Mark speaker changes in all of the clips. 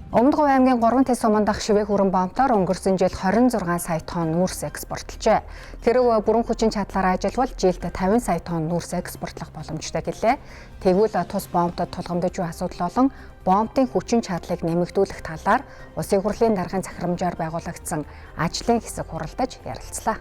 Speaker 1: Өмнөдгов аймгийн 3 тэс сумандах шивээ хүрэн бомтоор өнгөрсөн жил 26 сая тонн нүүрс экспортлжээ. Тэрэг бүрэн хүчин чадлаараа ажиллавал жилд 50 сая тонн нүүрс экспортлох боломжтой гэлээ. Тэгвэл тус бомтод тулгамдж буй асуудал болон бомтын хүчин чадлыг нэмэгдүүлэх талаар Улсын хурлын даргын захирамжаар байгуулагдсан ажлын хэсэг хуралдаж ярилцлаа.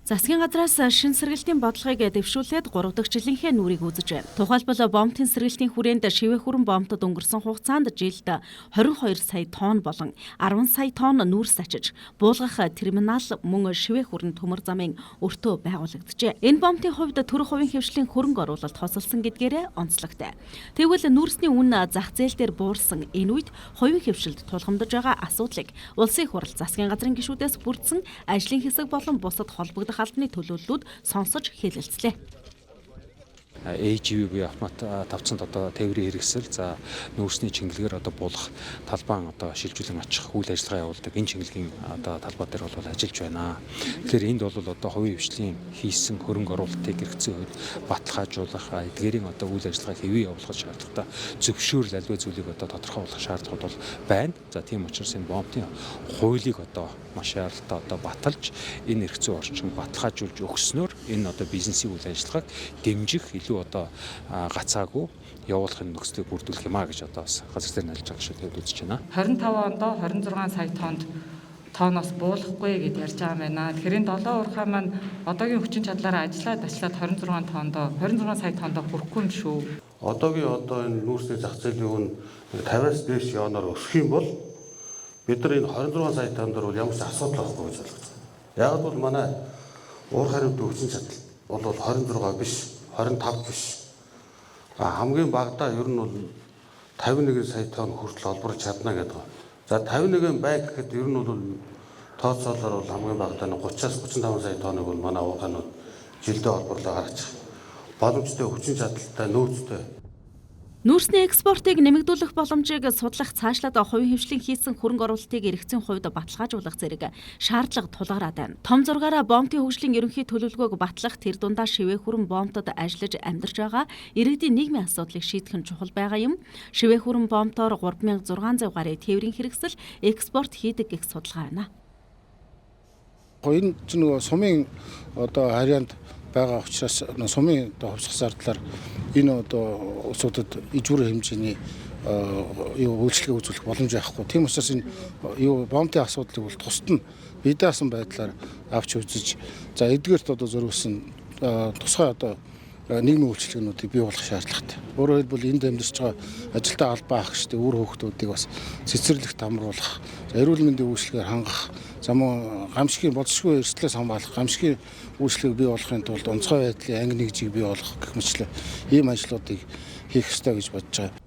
Speaker 2: Засгийн газраас шин сэргэлтийн бодлогыг дэвшүүлээд 3 дахь жилийнхээ нүрийг үзэж байна. Тухайлбал бомтын сэргэлтийн хүрээнд шивээ хүрэн бомтод өнгөрсөн хугацаанд жилд 22 сая тонн болон 10 сая тонн нүүрс ачиж, буулгах терминал мөн шивээ хүрэн төмөр замын өртөө байгуулагджээ. Энэ бомтын хувьд төрөх хувийн хвшлийн хөрөнгө оруулалт хосолсон гэдгээрээ онцлогтой. Тэгвэл нүүрсний үн зах зээл дээр буурсан энэ үед хувийн хвшилд тулгамдж байгаа асуудлыг Улсын хурал засгийн газрын гишүүдээс бүрдсэн ажлын хэсэг болон бусад холбогдох албаны төлөөллүүд сонсож хэлэлцлээ.
Speaker 3: AGV буюу автомат тавцанд тээврийн хэрэгсэл нүүрсний чиглэлээр буулгах талбайн шилжүүлэн очих үйл ажиллагаа явуулдаг энэ чиглэлийн талбай дээр бол ажиллаж байна. Тэгэхээр энд бол хувийн хвшлийн хийсэн хөрөнгө оруулалтыг хэрэгцээ үед баталгаажуулах, эдгээрийн үйл ажиллагааг хэвээ явуулах шаардлагатай зөвшөөрөл аливаа зүйлийг тодорхойлох шаардлагууд бол байна. Тийм учраас энэ бомтын хуулийг маш арилтаа баталж энэ хэрэгцээ орчин баталгаажуулж өгснөөр энэ бизнесийн үйл ажиллагааг дэмжих илүү гацаагүй явуулахын нөхцөлийг бүрдүүлэх юмаа гэж бас газар дээр нэлж байгаа шүү дээ үзэж байна.
Speaker 4: 25 онд 26 сая тонноос буулгахгүй гэж ярьж байгаа юм байна. Тэгэхээр энэ 7 урхаа маань одоогийн хүчин чадлаараа ажиллаад 26 сая тоннд хүрэхгүй юм шүү.
Speaker 5: Одоогийн энэ нүүрсний зах зээлийн үн 50-аас дээш явнаар өсөх юм бол бид нар энэ 26 сая тонн дээр бол ямар ч асуудал байхгүй гэж ойлгож байна. Яг бол манай уур хариуцлагын хүчин чадал бол 26 биш 25 биш. Хамгийн багадаа ер нь бол 51 сая тонн хүртэл олборч чадна гэдэг. За 51 бай гэхэд ер нь бол тооцоолоор бол хамгийн багадаа 30-аас 35 сая тонныг бол манай уугаанууд жилдээ олборлоо гаргачих. Боломжтой хүчин чадалтай нөөцтэй.
Speaker 2: Нүүрсний экспортыг нэмэгдүүлэх боломжийг судлах цаашлаад хувийн хвшлийн хийсэн хөрөнгө оруулалтыг эргэцийн хувьд баталгаажуулах зэрэг шаардлага тулгараад байна. Том зургаараа бомтын хөгжлийн ерөнхий төлөвлөгөөг батлах тэр дундаа шивээ хүрэн бомтод ажиллаж амьдарч байгаа иргэдийн нийгмийн асуудлыг шийдэх нь чухал байгаа юм. Шивээ хүрэн бомтоор 3600 гаруй тээврийн хэрэгсэл экспорт хийдэг гэх судалгаа байна.
Speaker 6: Энэ чинь сумын харьяанд байгаа учраас сумын хувьсах зардлаар энэ усуудад ижүүр хэмжээний үйлчлэгээ үзүүлэх боломж байхгүй. Тийм учраас энэ бомтын асуудлыг бол тусад нь бие даасан байдлаар авч үзэж эдгээрт зориулсан тусгай нийгмийн үйлчлэгнүүдийг бий болгох шаардлагатай. Өөрөөр хэлбэл энд амьдарч байгаа ажилтаа албаа ахчдын үр хүүхдүүдийг бас цэцэрлэгт хамруулах, эрүүл мэндийн үйлчлэгээр хангах, замун гамшигын болцсогүй эрсдлээс хамгаалах, гамшигын үйлчлэгийг бий болгохын тулд онцгой байдлын анги нэгжийг бий болгох гэх мэтлээ ийм ажлуудыг хийх ёстой гэж бодож байгаа.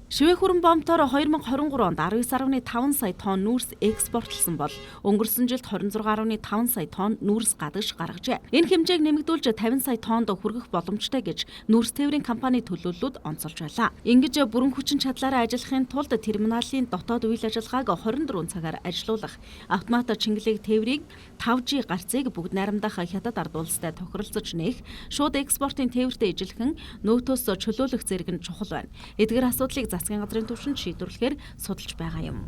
Speaker 2: Шивээ хүрэн бомтоор 2023 онд 19.5 сая тонн нүүрс экспортлсон бол өнгөрсөн жилд 26.5 сая тонн нүүрс гадагш гаргажээ. Энэ хэмжээг нэмэгдүүлж 50 сая тоннд хүргэх боломжтой гэж нүүрс тээврийн компани төлөөллүүд онцолж байлаа. Ингэж бүрэн хүчин чадлаараа ажиллахын тулд терминалийн дотоод үйл ажиллагааг 24 цагаар ажилуулах, автомат чингэлэг тээврийг 5G гарцыг бүгд найрамдах хятад ард улстай тохиролцож нээх, шууд экспортын тээвэртэй ижилхэн нөөтөөс чөлөөлөх зэрэг нь чухал байна. Эдгээр асуудлыг засгийн газрын түвшинд шийдвэрлэхээр судалж байгаа юм.